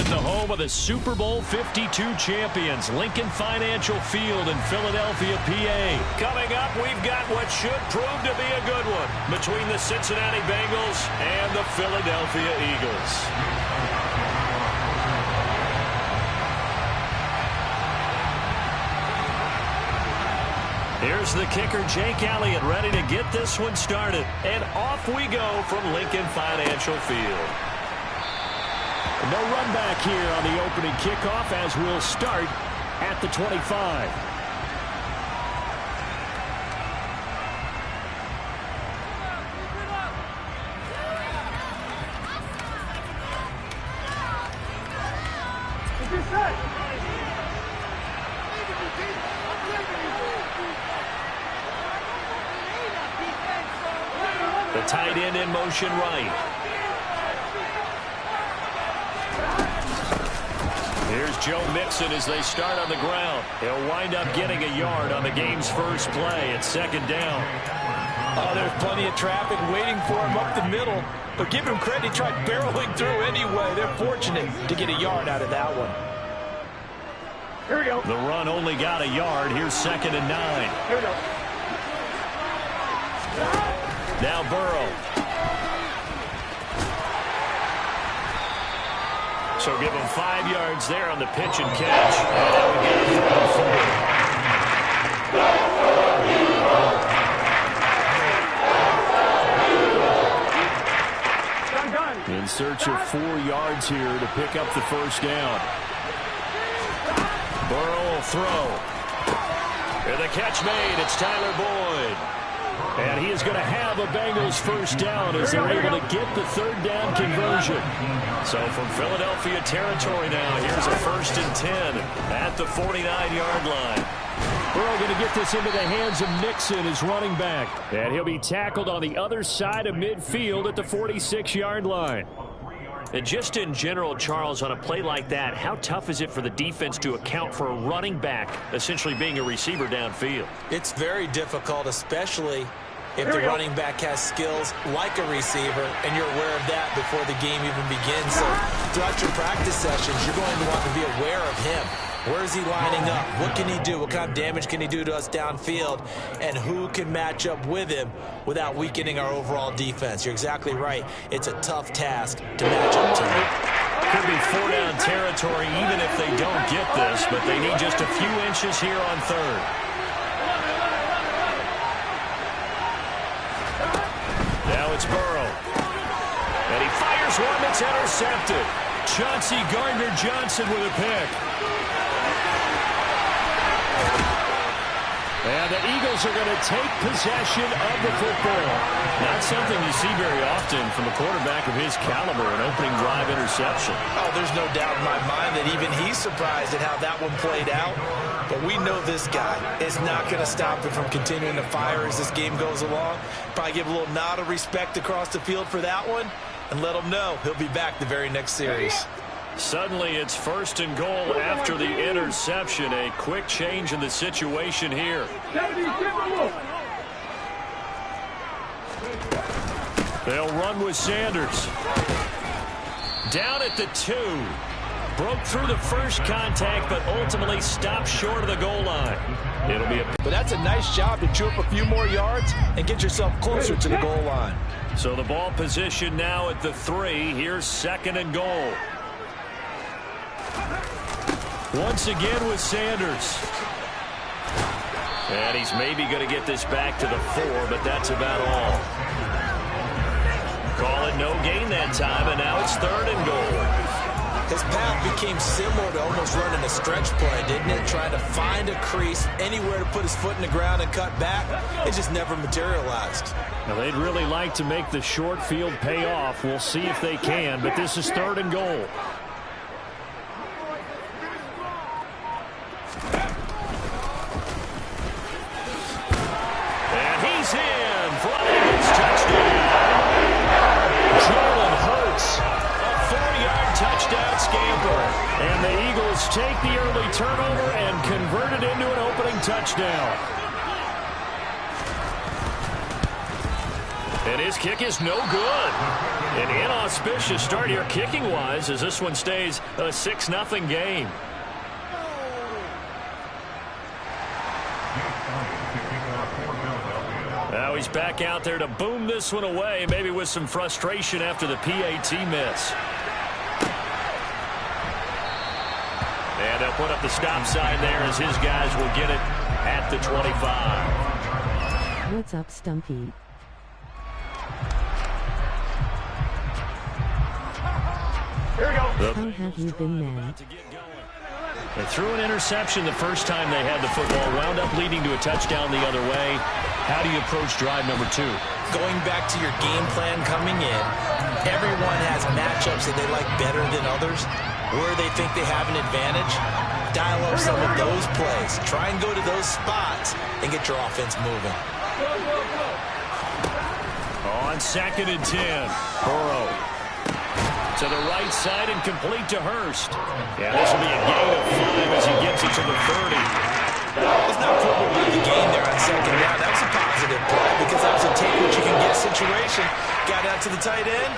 the home of the Super Bowl 52 champions, Lincoln Financial Field in Philadelphia, PA. Coming up, we've got what should prove to be a good one between the Cincinnati Bengals and the Philadelphia Eagles. Here's the kicker, Jake Elliott, ready to get this one started. And off we go from Lincoln Financial Field. No run back here on the opening kickoff as we'll start at the 25. The tight end in motion right. Here's Joe Mixon as they start on the ground. He'll wind up getting a yard on the game's first play at second down. Oh, there's plenty of traffic waiting for him up the middle. But give him credit, he tried barreling through anyway. They're fortunate to get a yard out of that one. Here we go. The run only got a yard. Here's 2nd and 9. Here we go. Now Burrow. So give him 5 yards there on the pitch and catch. And now we get a 3rd and 4. In search of 4 yards here to pick up the first down. Burrow will throw. And the catch made. It's Tyler Boyd. And he is going to have a Bengals first down as they're able to get the 3rd down conversion. So from Philadelphia territory now, here's a 1st and 10 at the 49-yard line. Burrow going to get this into the hands of Nixon, his running back. And he'll be tackled on the other side of midfield at the 46-yard line. And just in general, Charles, on a play like that, how tough is it for the defense to account for a running back essentially being a receiver downfield? It's very difficult, especially if the running back has skills like a receiver, and you're aware of that before the game even begins. So throughout your practice sessions, you're going to want to be aware of him. Where is he lining up? What can he do? What kind of damage can he do to us downfield? And who can match up with him without weakening our overall defense? You're exactly right. It's a tough task to match up to him. Could be 4-down territory even if they don't get this, but they need just a few inches here on 3rd. Now it's Burrow. And he fires one that's intercepted. Chauncey Gardner-Johnson with a pick. And the Eagles are going to take possession of the football. Not something you see very often from a quarterback of his caliber, an opening drive interception. Oh, there's no doubt in my mind that even he's surprised at how that one played out. But we know this guy is not going to stop him from continuing to fire as this game goes along. Probably give a little nod of respect across the field for that one and let him know he'll be back the very next series. Suddenly it's 1st and goal after the interception. A quick change in the situation here. They'll run with Sanders. Down at the 2. Broke through the first contact, but ultimately stopped short of the goal line. It'll be But that's a nice job to chew up a few more yards and get yourself closer to the goal line. So the ball position now at the 3. Here's 2nd and goal. Once again with Sanders. And he's maybe going to get this back to the 4, but that's about all. Call it no gain that time, and now it's 3rd and goal. His path became similar to almost running a stretch play, didn't it? Trying to find a crease, anywhere to put his foot in the ground and cut back. It just never materialized. Now, they'd really like to make the short field pay off. We'll see if they can, but this is 3rd and goal. And he's in for an Eagles touchdown. Jalen Hurts, a 4-yard touchdown scamper. And the Eagles take the early turnover and convert it into an opening touchdown. And his kick is no good. An inauspicious start here kicking-wise as this one stays a 6-0 game. Now he's back out there to boom this one away, maybe with some frustration after the PAT miss. And they'll put up the stop sign there as his guys will get it at the 25. What's up, Stumpy? Here we go. How have you been, man? They threw an interception the first time they had the football, wound up leading to a touchdown the other way. How do you approach drive number 2? Going back to your game plan coming in, everyone has matchups that they like better than others. Where they think they have an advantage, dial up some of those plays. Try and go to those spots and get your offense moving. On 2nd and 10, Burrow to the right side and complete to Hurst. Yeah, this will be a gain of 5 as he gets it to the 30. It's not football by the game there on 2nd down. That was a positive play because that was a take what you can get situation. Got out to the tight end.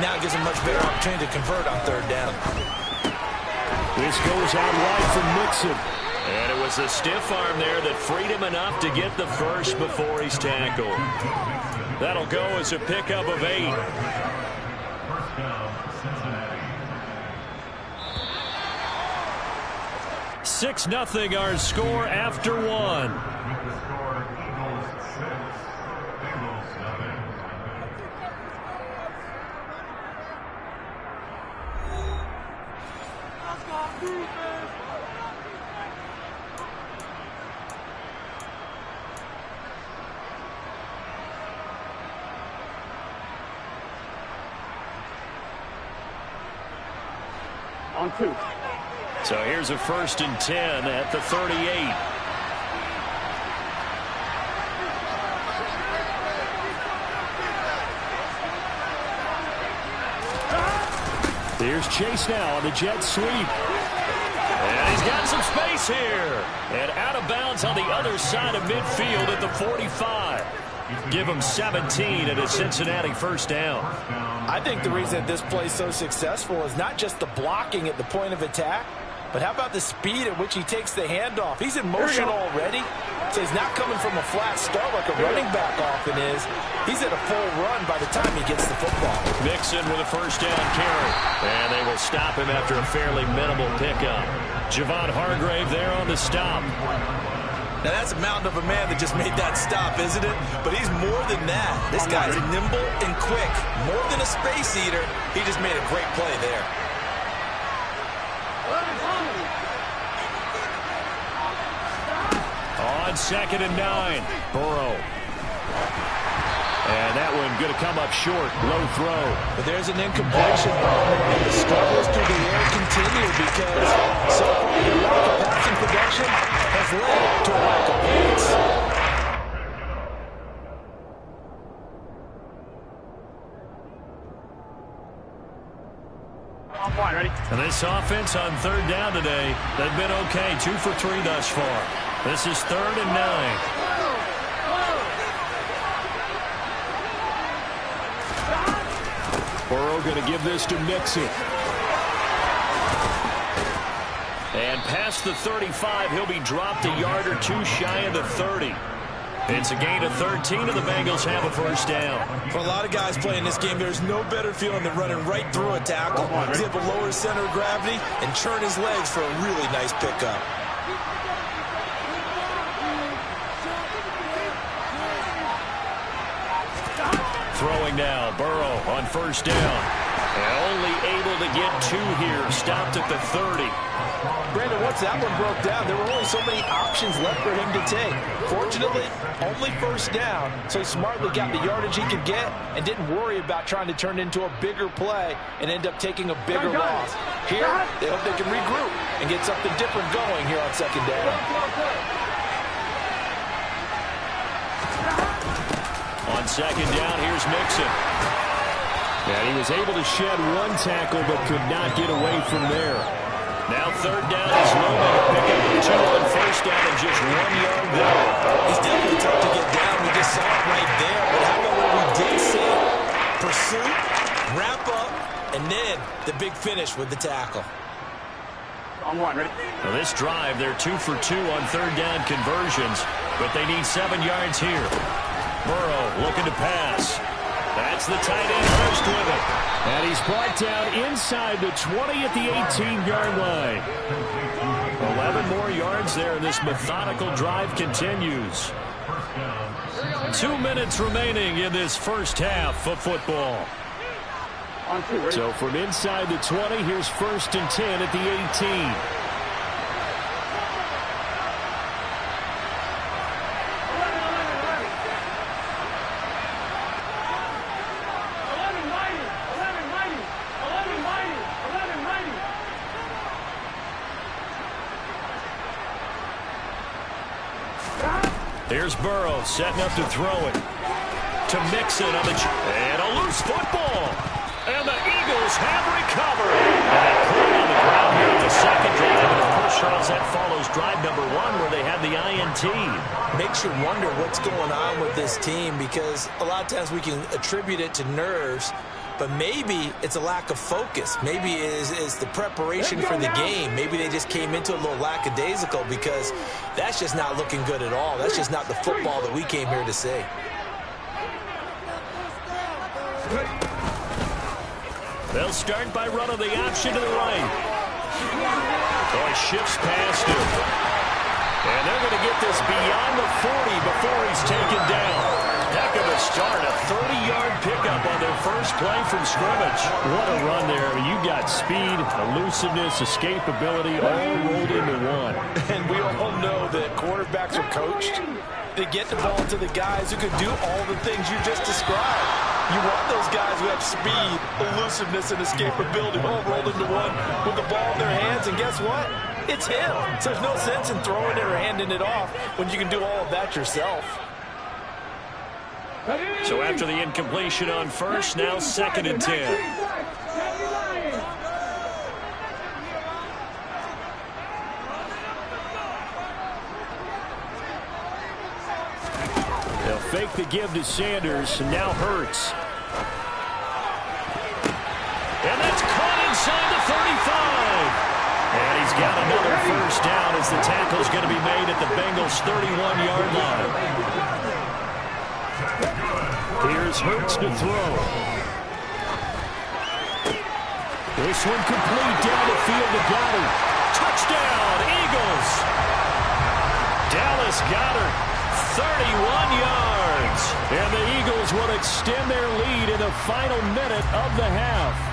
Now it gives him much better opportunity to convert on 3rd down. This goes out wide for Mixon. And it was a stiff arm there that freed him enough to get the first before he's tackled. That'll go as a pickup of 8. 6-0 our score after 1. On 2. So here's a 1st and 10 at the 38. Here's Chase now on the jet sweep. And he's got some space here. And out of bounds on the other side of midfield at the 45. Give him 17 at a Cincinnati 1st down. I think the reason this play is so successful is not just the blocking at the point of attack, but how about the speed at which he takes the handoff? He's in motion already, so he's not coming from a flat start like a running back often is. He's at a full run by the time he gets the football. Mixon with a 1st down carry. And they will stop him after a fairly minimal pickup. Javon Hargrave there on the stop. Now that's a mountain of a man that just made that stop, isn't it? But he's more than that. This guy's nimble and quick. More than a space eater. He just made a great play there. On 2nd and 9, Burrow. And that one going to come up short. Low throw. But there's an incompletion. And the struggles through the air continue because so far the lack of passing production has led to a lack of points. On 1, ready? And this offense on 3rd down today, they've been okay. 2 for 3 thus far. This is 3rd and 9. Burrow going to give this to Mixon. And past the 35, he'll be dropped a yard or 2 shy of the 30. It's a gain of 13, and the Bengals have a 1st down. For a lot of guys playing this game, there's no better feeling than running right through a tackle. He's able to lower his center of gravity and churn his legs for a really nice pickup. Throwing now, Burrow on 1st down. And only able to get 2 here, stopped at the 30. Brandon, once that one broke down, there were only so many options left for him to take. Fortunately, only 1st down, so he smartly got the yardage he could get and didn't worry about trying to turn it into a bigger play and end up taking a bigger loss. Here, they hope they can regroup and get something different going here on 2nd down. On 2nd down, here's Mixon. And he was able to shed 1 tackle but could not get away from there. Now 3rd down is Loman to pick up 2 on 1st down and just 1 yard there. He's definitely tough to get down. We just saw it right there. But how about what we did see the big finish with the tackle. On one, ready? Now this drive, they're 2 for 2 on third down conversions, but they need 7 yards here. Burrow looking to pass. That's the tight end first with it. And he's brought down inside the 20 at the 18-yard line. 11 more yards there, and this methodical drive continues. 2 minutes remaining in this first half of football. On two, ready? So from inside the 20, here's 1st and 10 at the 18. Here's Burrow setting up to throw it. To Mixon on the... And a loose football. And the Eagles have recovered. And that play on the ground here in the second drive. And of course, Charles, that follows drive number 1 where they had the INT. Makes you wonder what's going on with this team, because a lot of times we can attribute it to nerves, but maybe it's a lack of focus. Maybe it is the preparation for the game. Maybe they just came into a little lackadaisical, because that's just not looking good at all. That's just not the football that we came here to see. They'll start by running the option to the right. So he shifts past him. And they're going to get this beyond the 40 before he's taken down. Heck of a start. A 30-yard pickup on their first play from scrimmage. What a run there. I mean, you got speed, elusiveness, escapability, all rolled into one. And we all know that quarterbacks are coached to get the ball to the guys who can do all the things you just described. You want those guys who have speed, elusiveness, and escapability all rolled into one with the ball in their hands, and guess what? It's him. So there's no sense in throwing it or handing it off when you can do all of that yourself. So after the incompletion on first, now 2nd and 10. They'll fake the give to Sanders, and now Hurts. And that's caught inside the 35. And he's got another first down as the tackle's going to be made at the Bengals' 31-yard line. Here's Hurts to throw. This one complete down the field to Goddard. Touchdown, Eagles. Dallas Goddard, 31 yards. And the Eagles will extend their lead in the final minute of the half.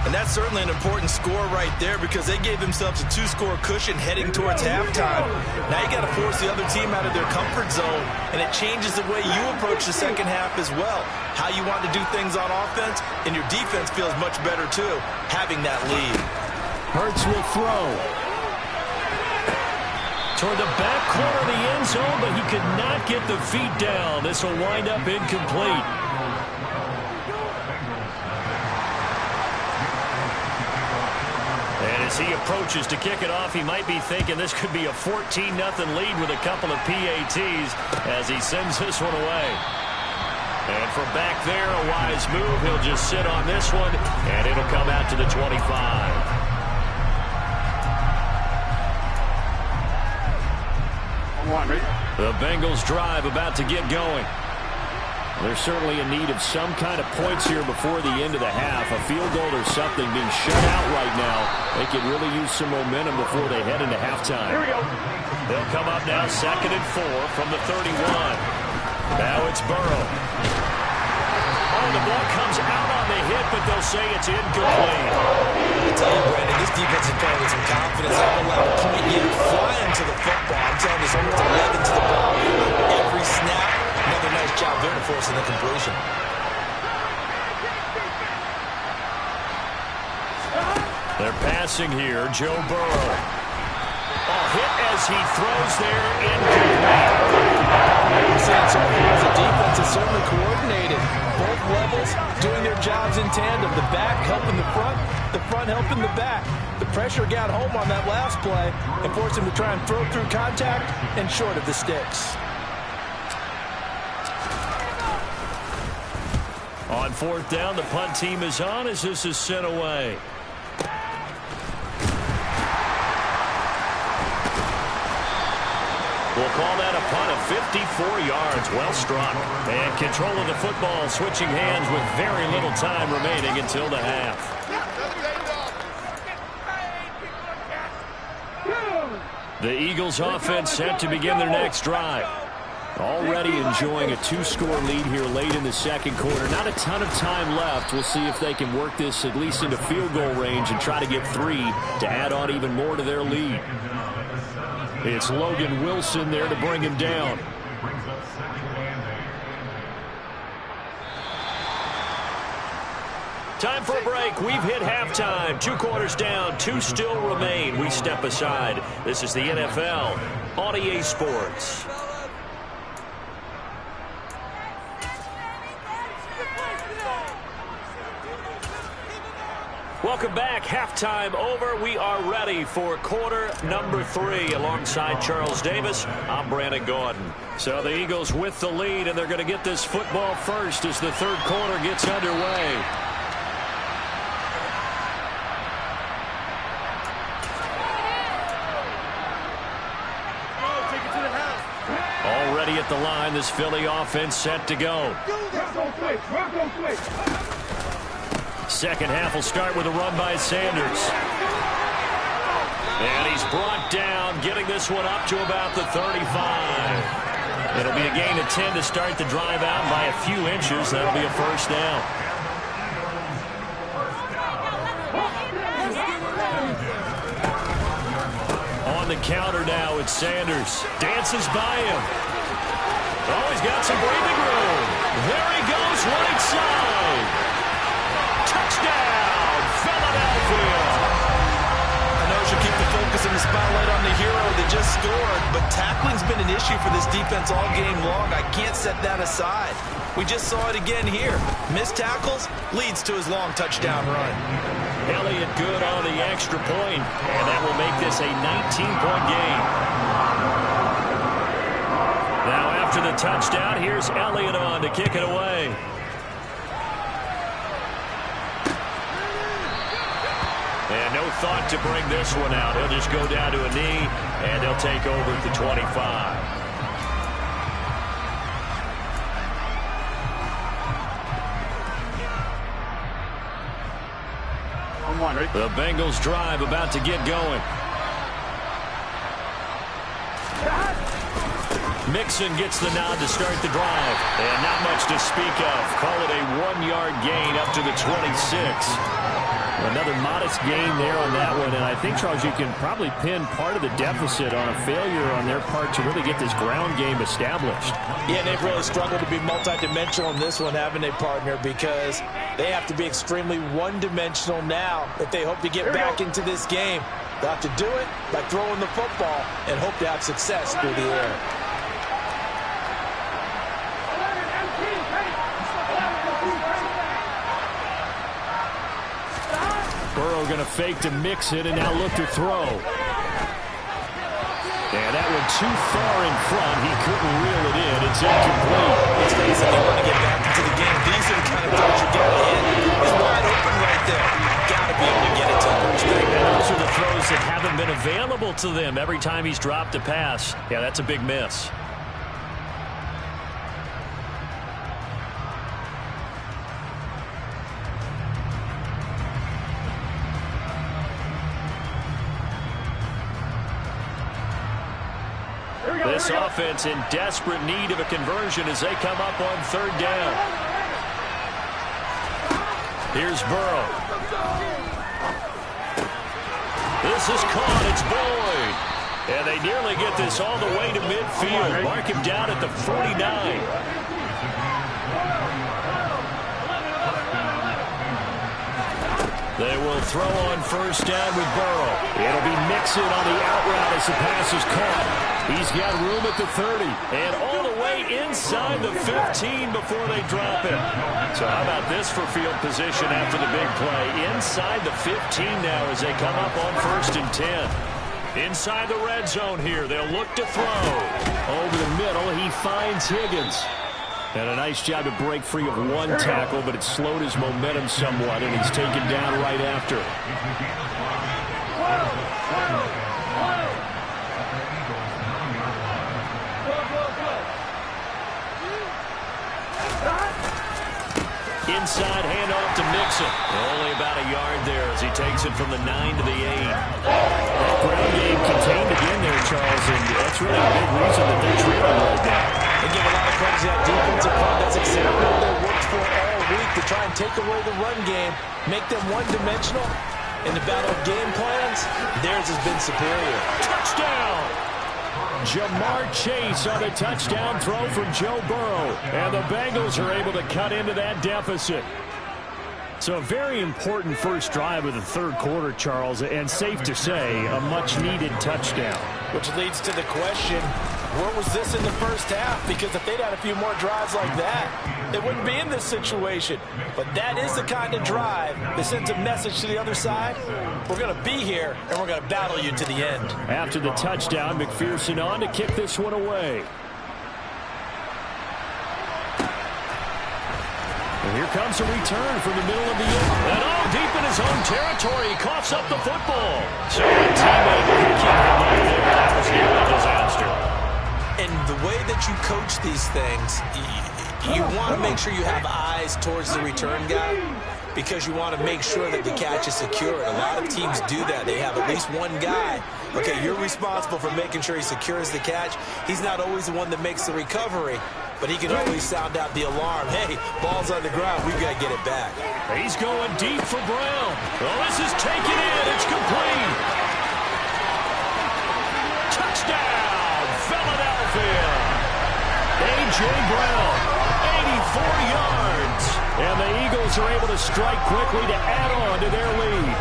And that's certainly an important score right there, because they gave themselves a 2-score cushion heading towards halftime. Now you got to force the other team out of their comfort zone, and it changes the way you approach the second half as well. How you want to do things on offense, and your defense feels much better too, having that lead. Hurts will throw. Toward the back corner of the end zone, but he could not get the feet down. This will wind up incomplete. As he approaches to kick it off, he might be thinking this could be a 14-0 lead with a couple of PATs as he sends this one away. And from back there, a wise move. He'll just sit on this one, and it'll come out to the 25. On one, ready? The Bengals drive about to get going. They're certainly in need of some kind of points here before the end of the half. A field goal or something, being shut out right now. They could really use some momentum before they head into halftime. Here we go. They'll come up now 2nd and 4 from the 31. Now it's Burrow. Oh, the ball comes out on the hit, but they'll say it's incomplete. I tell you, Brandon, this defense is playing with some confidence. They don't allow a point yet. Flying to the football. I'm telling you, it's almost 11 to the ball. Every snap. Another nice job there to force an incompletion. They're passing here. Joe Burrow. A hit as he throws there, incomplete. Saying so far as the defense is certainly coordinated. Both levels doing their jobs in tandem. The back helping the front helping the back. The pressure got home on that last play and forced him to try and throw through contact and short of the sticks. On fourth down. The punt team is on as this is sent away. We'll call that a punt of 54 yards. Well struck. And control of the football switching hands with very little time remaining until the half. The Eagles offense set to begin their next drive. Already enjoying a 2-score lead here late in the second quarter. Not a ton of time left. We'll see if they can work this at least into field goal range and try to get 3 to add on even more to their lead. It's Logan Wilson there to bring him down. Time for a break. We've hit halftime. 2 quarters down. 2 still remain. We step aside. This is the NFL on EA Sports. Welcome back. Halftime over. We are ready for quarter number 3. Alongside Charles Davis, I'm Brandon Gordon. So the Eagles with the lead, and they're going to get this football first as the third quarter gets underway. Already at the line, this Philly offense set to go. Second half will start with a run by Sanders. And he's brought down, getting this one up to about the 35. It'll be a gain of 10 to start the drive out by a few inches. That'll be a first down. On the counter now, it's Sanders. Dances by him. Oh, he's got some breathing room. There he goes, right side. Touchdown, Philadelphia. I know you should keep the focus and the spotlight on the hero that just scored, but tackling's been an issue for this defense all game long. I can't set that aside. We just saw it again here. Missed tackles leads to his long touchdown run. Elliott good on the extra point, and that will make this a 19-point game. Now after the touchdown, here's Elliott on to kick it away. And no thought to bring this one out. He'll just go down to a knee, and they'll take over at the 25. The Bengals drive about to get going. Mixon gets the nod to start the drive. And not much to speak of. Call it a 1-yard gain up to the 26. Another modest gain there on that one. And I think, Charles, you can probably pin part of the deficit on a failure on their part to really get this ground game established. Yeah, they've really struggled to be multidimensional in this one, haven't they, partner? Because they have to be extremely one-dimensional now if they hope to get back into this game. They'll have to do it by throwing the football and hope to have success through the air. Burrow going to fake to mix it and now look to throw. And that one too far in front. He couldn't reel it in. It's incomplete. Let's face it, they want to get back into the game. These are the kind of throws you got to hit. He's wide open right there. Got to be able to get it to him. And those are the throws that haven't been available to them every time he's dropped a pass. Yeah, that's a big miss. This offense in desperate need of a conversion as they come up on third down. Here's Burrow. This is caught. It's Boyd. And they nearly get this all the way to midfield. Mark him down at the 49. They will throw on first down with Burrow. It'll be Mixon on the out route as the pass is caught. He's got room at the 30 and all the way inside the 15 before they drop it. So how about this for field position after the big play? Inside the 15 now as they come up on first and 10. Inside the red zone here. They'll look to throw. Over the middle, he finds Higgins. And a nice job to break free of one tackle, but it slowed his momentum somewhat, and he's taken down right after. Inside handoff to Mixon. Only about a yard there as he takes it from the 9 to the 8. That ground game contained again there, Charles, and that's really a big reason that they're trailing right now. They give a lot of credit to that defensive front. That's exactly what they worked for all week, to try and take away the run game, make them one-dimensional. In the battle of game plans, theirs has been superior. Touchdown! Jamar Chase on a touchdown throw from Joe Burrow. And the Bengals are able to cut into that deficit. So a very important first drive of the third quarter, Charles, and safe to say, a much-needed touchdown. Which leads to the question, where was this in the first half? Because if they'd had a few more drives like that, they wouldn't be in this situation. But that is the kind of drive that sends a message to the other side. We're going to be here, and we're going to battle you to the end. After the touchdown, McPherson on to kick this one away. And here comes a return from the middle of the end. And all deep in his own territory, he coughs up the football. So a teammate can keep him out there. That was nearly a disaster. And the way that you coach these things, you want to make sure you have eyes towards the return guy, because you want to make sure that the catch is secured. A lot of teams do that. They have at least one guy. Okay, you're responsible for making sure he secures the catch. He's not always the one that makes the recovery, but he can always sound out the alarm. Hey, ball's on the ground. We've got to get it back. He's going deep for Brown. Oh, this is taken in. It's complete. Touchdown, Philadelphia. A.J. Brown, 84 yards. And the Eagles are able to strike quickly to add on to their lead.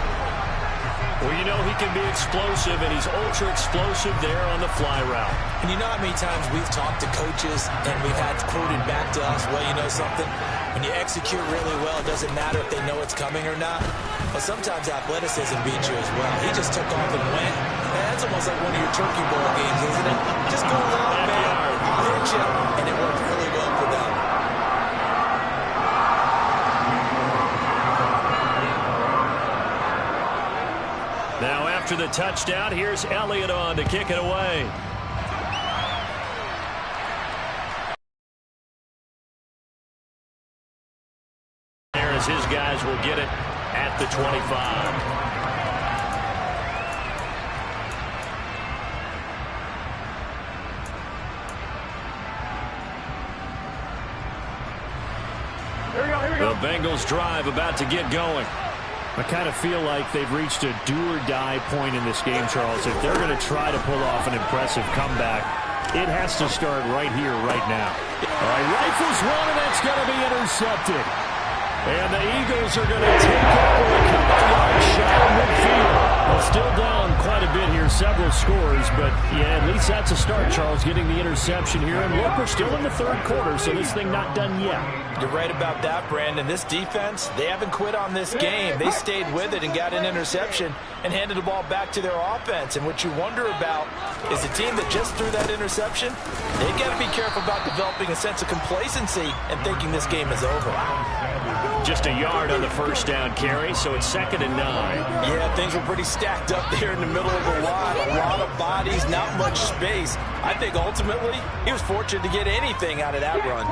Well, you know he can be explosive, and he's ultra-explosive there on the fly route. And you know how many times we've talked to coaches and we've had quoted back to us, well, you know something? When you execute really well, it doesn't matter if they know it's coming or not. But sometimes athleticism beats you as well. He just took off and went. Man, that's almost like one of your turkey bowl games, isn't it? Just go long, man. I'll hit you. And it worked really well for them. Now after the touchdown, here's Elliott on to kick it away. There as his guys will get it at the 25. The Bengals drive about to get going. I kind of feel like they've reached a do-or-die point in this game, Charles. If they're going to try to pull off an impressive comeback, it has to start right here, right now. All right, rifles one, and that's going to be intercepted. And the Eagles are going to take over a couple of yards shy of midfield. Well, still down quite a bit here, several scores, but yeah, at least that's a start, Charles, getting the interception here. And look, we're still in the third quarter, so this thing not done yet. You're right about that, Brandon. This defense, they haven't quit on this game. They stayed with it and got an interception and handed the ball back to their offense. And what you wonder about is the team that just threw that interception, they've got to be careful about developing a sense of complacency and thinking this game is over. Just a yard on the first down carry, so it's 2nd and 9. Yeah, things were pretty stacked up there in the middle of the line. A lot of bodies, not much space. I think ultimately he was fortunate to get anything out of that run.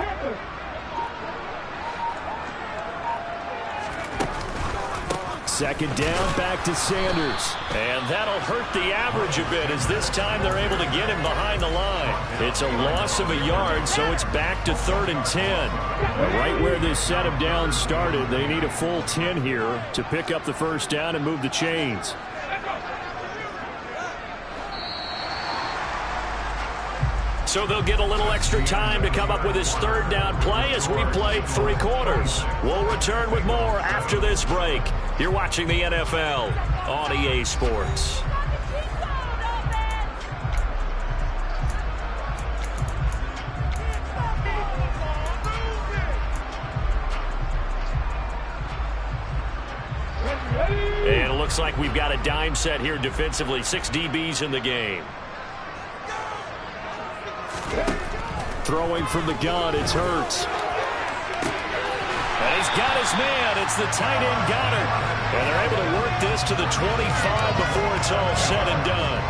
Second down, back to Sanders. And that'll hurt the average a bit as this time they're able to get him behind the line. It's a loss of a yard, so it's back to 3rd and 10. Right where this set of downs started, they need a full 10 here to pick up the first down and move the chains. So they'll get a little extra time to come up with his 3rd down play as we've played 3 quarters. We'll return with more after this break. You're watching the NFL on EA Sports. And it looks like we've got a dime set here defensively. 6 DBs in the game. Throwing from the gun, it's Hurts. And he's got his man. It's the tight end Goddard. And they're able to work this to the 25 before it's all said and done.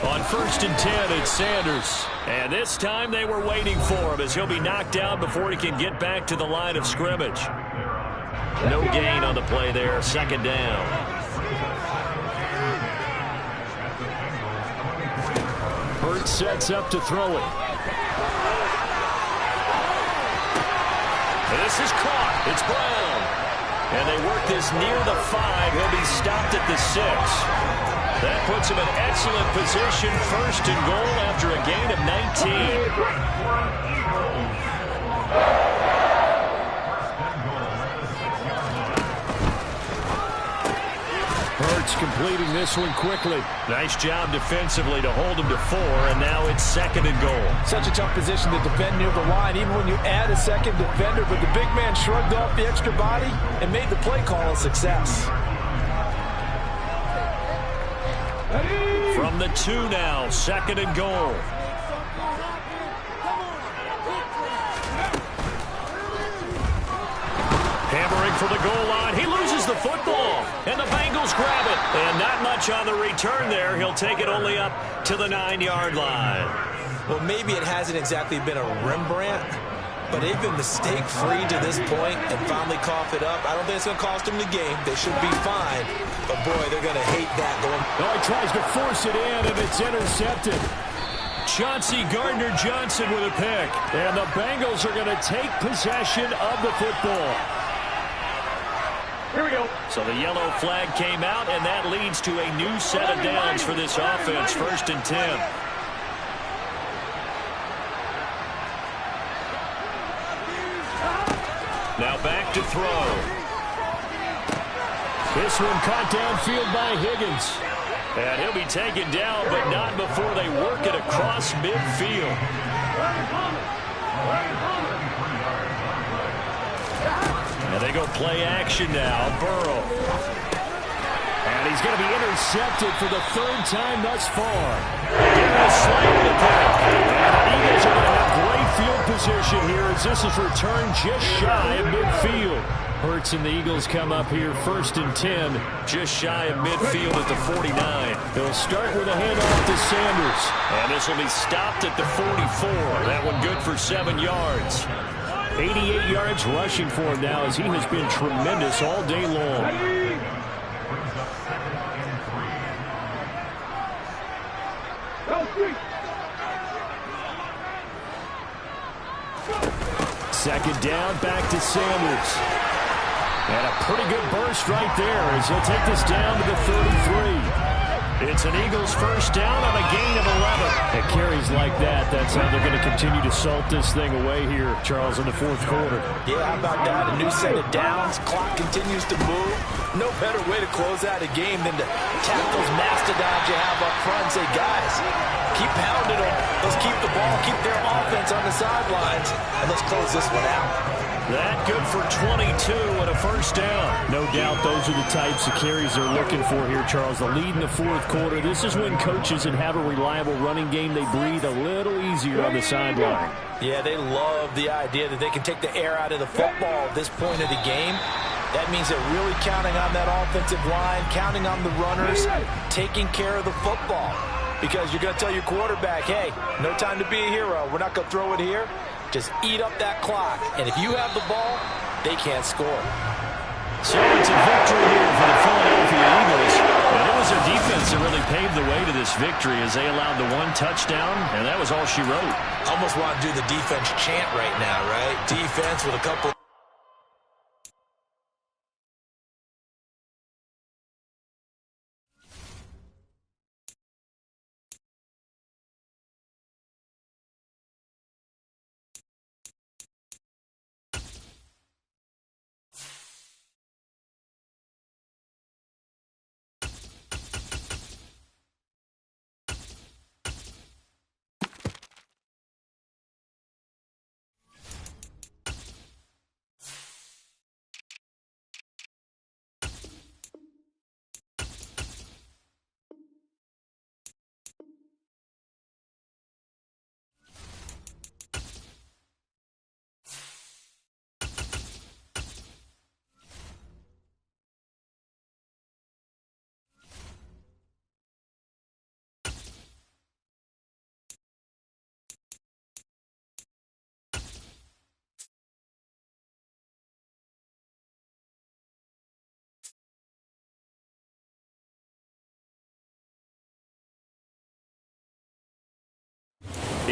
On 1st and 10, it's Sanders. And this time they were waiting for him as he'll be knocked down before he can get back to the line of scrimmage. No gain on the play there. 2nd down. Hurts sets up to throw it. This is caught. It's Brown. And they work this near the 5. He'll be stopped at the 6. That puts him in excellent position. 1st and goal after a gain of 19. Hurts completing this one quickly. Nice job defensively to hold him to 4, and now it's 2nd and goal. Such a tough position to defend near the line, even when you add a second defender, but the big man shrugged off the extra body and made the play call a success. From the 2 now, 2nd and goal. Hammering for the goal line. He loses the football, and the Bengals grab it. And not much on the return there. He'll take it only up to the 9-yard line. Well, maybe it hasn't exactly been a Rembrandt, but they've been mistake-free to this point and finally cough it up. I don't think it's going to cost them the game. They should be fine. But, boy, they're going to hate that going. Oh, he tries to force it in, and it's intercepted. Chauncey Gardner-Johnson with a pick. And the Bengals are going to take possession of the football. Here we go. So the yellow flag came out, and that leads to a new set of downs for this offense. 1st and 10. Now back to throw. This one caught downfield by Higgins. And he'll be taken down, but not before they work it across midfield. And they go play action now. Burrow. And he's going to be intercepted for the 3rd time thus far. Given a slight with a pick. And the Eagles are going to have great field position here as this is returned just shy of midfield. Hurts and the Eagles come up here 1st and 10, just shy of midfield at the 49. They'll start with a handoff to Sanders. And this will be stopped at the 44. That one good for 7 yards. 88 yards rushing for him now as he has been tremendous all day long. Second down, back to Sanders. And a pretty good burst right there as he'll take this down to the 33. It's an Eagles 1st down on a gain of 11. At carries like that, that's how they're going to continue to salt this thing away here, Charles, in the 4th quarter. Yeah, how about that? A new set of downs. Clock continues to move. No better way to close out a game than to tap those mastodons you have up front and say, guys, keep pounding them. Let's keep the ball, keep their offense on the sidelines, and let's close this one out. That good for 22 and a 1st down. No doubt those are the types of carries they're looking for here, Charles. The lead in the 4th quarter. This is when coaches that have a reliable running game, they breathe a little easier on the sideline. Yeah, they love the idea that they can take the air out of the football at this point of the game. That means they're really counting on that offensive line, counting on the runners, taking care of the football. Because you're going to tell your quarterback, hey, no time to be a hero. We're not going to throw it here. Just eat up that clock. And if you have the ball, they can't score. So it's a victory here for the Philadelphia Eagles. And it was their defense that really paved the way to this victory as they allowed the 1 touchdown, and that was all she wrote. Almost want to do the defense chant right now, right? Defense with a couple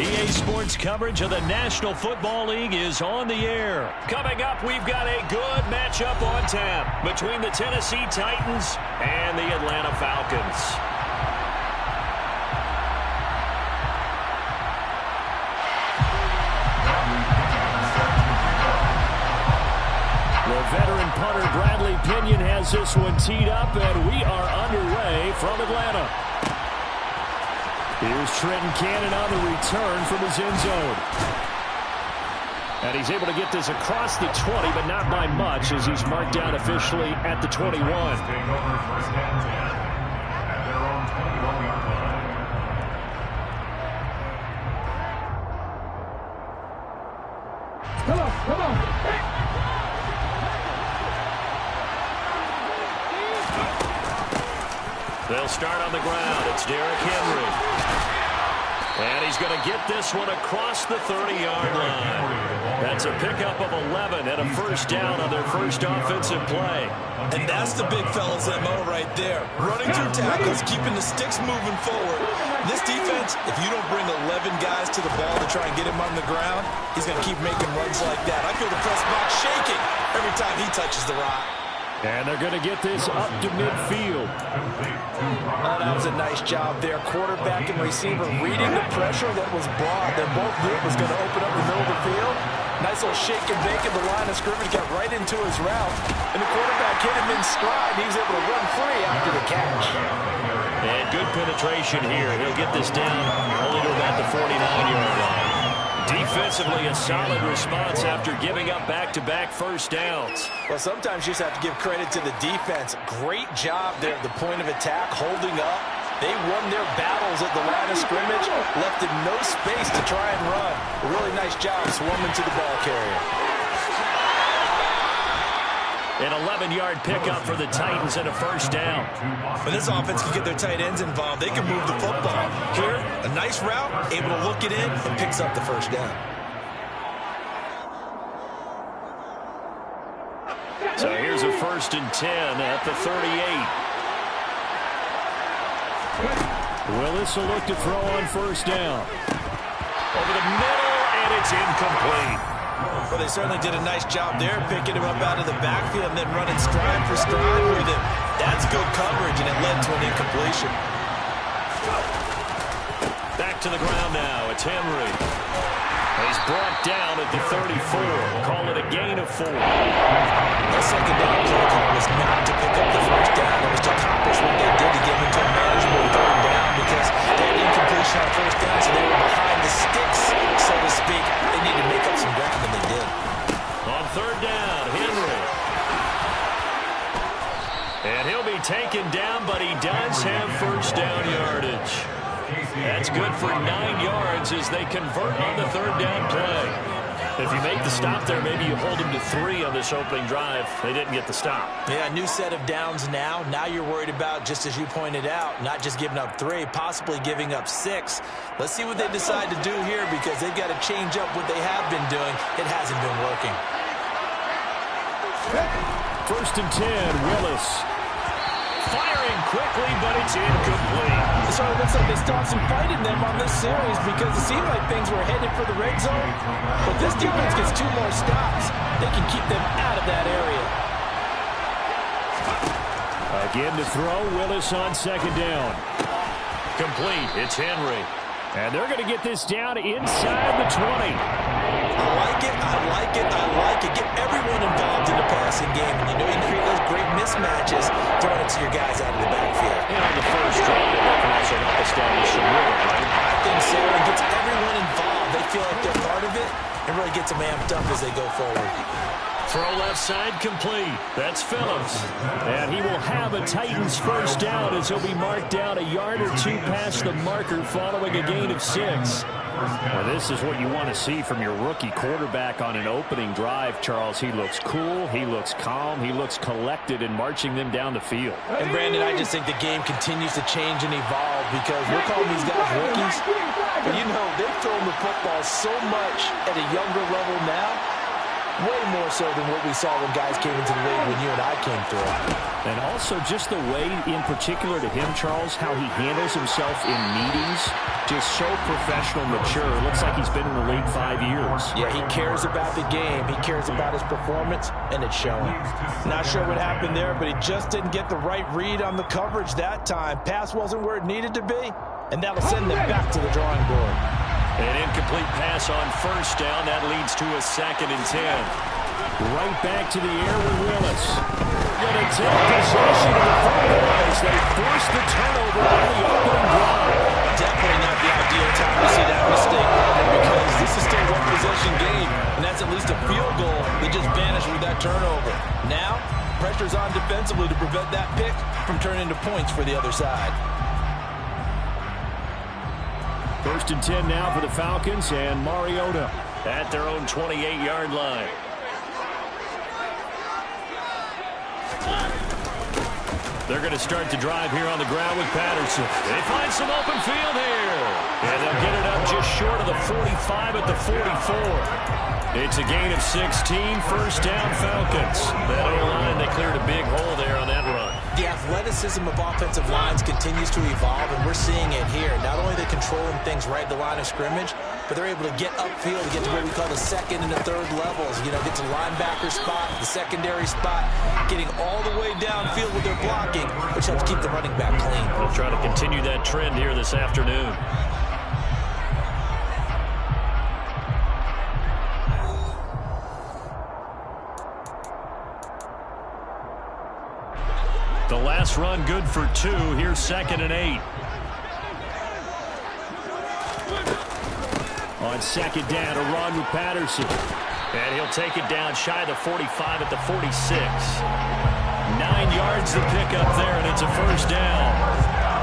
EA Sports coverage of the National Football League is on the air. Coming up, we've got a good matchup on tap between the Tennessee Titans and the Atlanta Falcons. The veteran punter Bradley Pinion has this one teed up, and we are underway from Atlanta. Here's Trenton Cannon on the return from his end zone. And he's able to get this across the 20, but not by much, as he's marked down officially at the 21. Come on. They'll start on the ground. It's Derrick Henry. And he's going to get this one across the 30-yard line. That's a pickup of 11 and a first down on their first offensive play. And that's the big fella's MO right there. Running through tackles, keeping the sticks moving forward. This defense, if you don't bring 11 guys to the ball to try and get him on the ground, he's going to keep making runs like that. I feel the press box shaking every time he touches the rock. And they're going to get this up to midfield. Oh, that was a nice job there. Quarterback and receiver reading the pressure that was brought. They both knew it was going to open up the middle of the field. Nice little shake and bake in the line of scrimmage. Got right into his route. And the quarterback hit him in stride. He was able to run free after the catch. And good penetration here. He'll get this down only to about the 49-yard line. Defensively, a solid response after giving up back-to-back first downs. Well, sometimes you just have to give credit to the defense. Great job there at the point of attack, holding up. They won their battles at the line of scrimmage, left him no space to try and run. A really nice job swarming to the ball carrier. An 11-yard pickup for the Titans and a first down. When this offense can get their tight ends involved, they can move the football. Here, a nice route, able to look it in, and picks up the first down. So here's a 1st and 10 at the 38. Willis will look to throw on first down. Over the middle, and it's incomplete. Well, they certainly did a nice job there, picking him up out of the backfield and then running stride for stride with him. That's good coverage, and it led to an incompletion. Back to the ground now. It's Henry. He's brought down at the 34. Call it a gain of 4. The second down play call was not to pick up the first down. It was to accomplish what they did to get him into a manageable third down because they had incompletion on first down, so they were behind the sticks, so to speak. They needed to make up some ground, and they did. On third down, Henry. And he'll be taken down, but he does have first down yardage. That's good for 9 yards as they convert on the third down play. If you make the stop there, maybe you hold them to 3 on this opening drive. They didn't get the stop. Yeah, a new set of downs now. Now you're worried about, just as you pointed out, not just giving up 3, possibly giving up 6. Let's see what they decide to do here because they've got to change up what they have been doing. It hasn't been working. 1st and 10, Willis. Firing quickly, but it's incomplete. So it looks like they stopped some fight in them on this series because it seemed like things were headed for the red zone. But this defense gets 2 more stops. They can keep them out of that area. Again to throw, Willis on second down. Complete, it's Henry. And they're going to get this down inside the 20. I like it, I like it, I like it. Get everyone involved in the passing game. And you know you can create those great mismatches throwing it to your guys out of the backfield. And on the first drive, that can also help establish some rhythm, right? I think so. It gets everyone involved. They feel like they're part of it. It really gets them amped up as they go forward. Throw left side complete. That's Phillips. And he will have a Titans first down as he'll be marked down a yard or 2 past the marker following a gain of 6. Well, this is what you want to see from your rookie quarterback on an opening drive, Charles. He looks cool, he looks calm, he looks collected in marching them down the field. And, Brandon, I just think the game continues to change and evolve because we're calling these guys rookies. But, you know, they've thrown the football so much at a younger level now. Way more so than what we saw when guys came into the league when you and I came through. And also just the way, in particular to him, Charles, how he handles himself in meetings. Just so professional, mature. Looks like he's been in the league 5 years. Yeah, he cares about the game. He cares about his performance, and it's showing. Not sure what happened there, but he just didn't get the right read on the coverage that time. Pass wasn't where it needed to be, and that'll send them back to the drawing board. An incomplete pass on first down. That leads to a 2nd and 10. Right back to the air with Willis. Going to take possession of the football as they force the turnover on the opening drive. Definitely not the ideal time to see that mistake, because this is still one possession game, and that's at least a field goal that just vanished with that turnover. Now, pressure's on defensively to prevent that pick from turning into points for the other side. 1st and 10 now for the Falcons, and Mariota at their own 28-yard line. They're going to start the drive here on the ground with Patterson. They find some open field here. And they'll get it up just short of the 45 at the 44. It's a gain of 16, 1st down Falcons. That O-line, they cleared a big hole there on that run. The athleticism of offensive lines continues to evolve, and we're seeing it here. Not only are they controlling things right at the line of scrimmage, but they're able to get upfield to get to what we call the 2nd and the 3rd levels. You know, get to linebacker spot, the secondary spot, getting all the way downfield with their blocking, which helps keep the running back clean. We'll try to continue that trend here this afternoon. The last run good for 2. Here's 2nd and 8. On 2nd down, a run with Patterson. And he'll take it down shy of the 45 at the 46. 9 yards to pick up there, and it's a 1st down.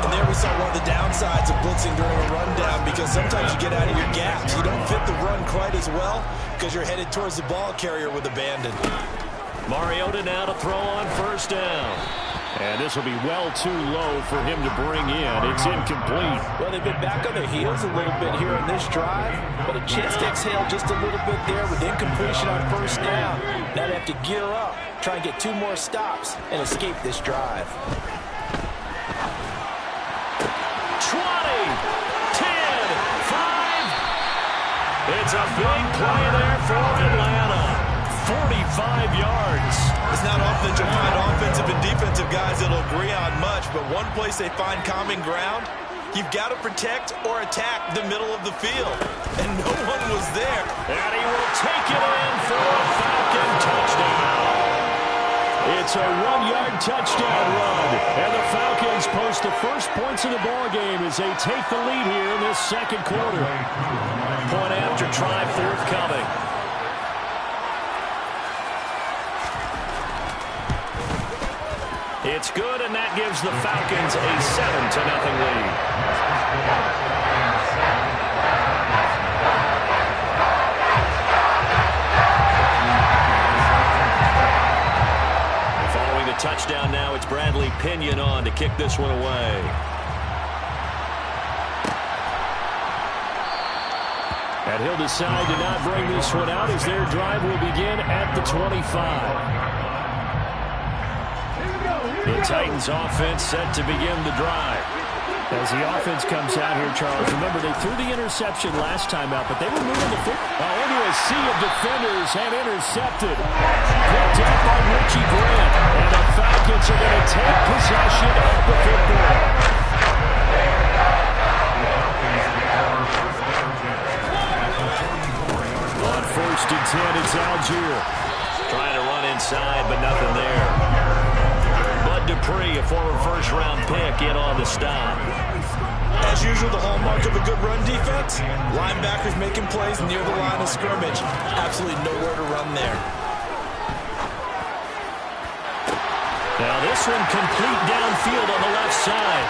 And there we saw one of the downsides of blitzing during a rundown, because sometimes you get out of your gaps. You don't fit the run quite as well because you're headed towards the ball carrier with abandon. Mariota now to throw on 1st down. And this will be well too low for him to bring in. It's incomplete. Well, they've been back on their heels a little bit here on this drive, but a chance to exhale just a little bit there with incompletion on 1st down. Now they have to gear up, try and get 2 more stops, and escape this drive. 20, 10, 5. It's a big play there for Atlanta. 45 yards. It's not often that you'll find offensive and defensive guys that'll agree on much, but one place they find common ground, you've got to protect or attack the middle of the field. And no one was there. And he will take it in for a Falcon touchdown. It's a 1-yard touchdown run. And the Falcons post the first points of the ball game as they take the lead here in this 2nd quarter. Point after try forthcoming. It's good, and that gives the Falcons a 7-0 lead. Following the touchdown now, it's Bradley Pinion on to kick this one away. And he'll decide to not bring this one out as their drive will begin at the 25. The Titans offense set to begin the drive. As the offense comes out here, Charles, remember they threw the interception last time out, but they were moving the football into a sea of defenders and intercepted. Picked up by Richie Grant, and the Falcons are going to take possession of the football. On 1st and 10, it's Algier. Trying to run inside, but nothing there. Dupree, a former first-round pick, in on the stop. As usual, the hallmark of a good run defense, linebackers making plays near the line of scrimmage. Absolutely nowhere to run there. Now this one complete downfield on the left side.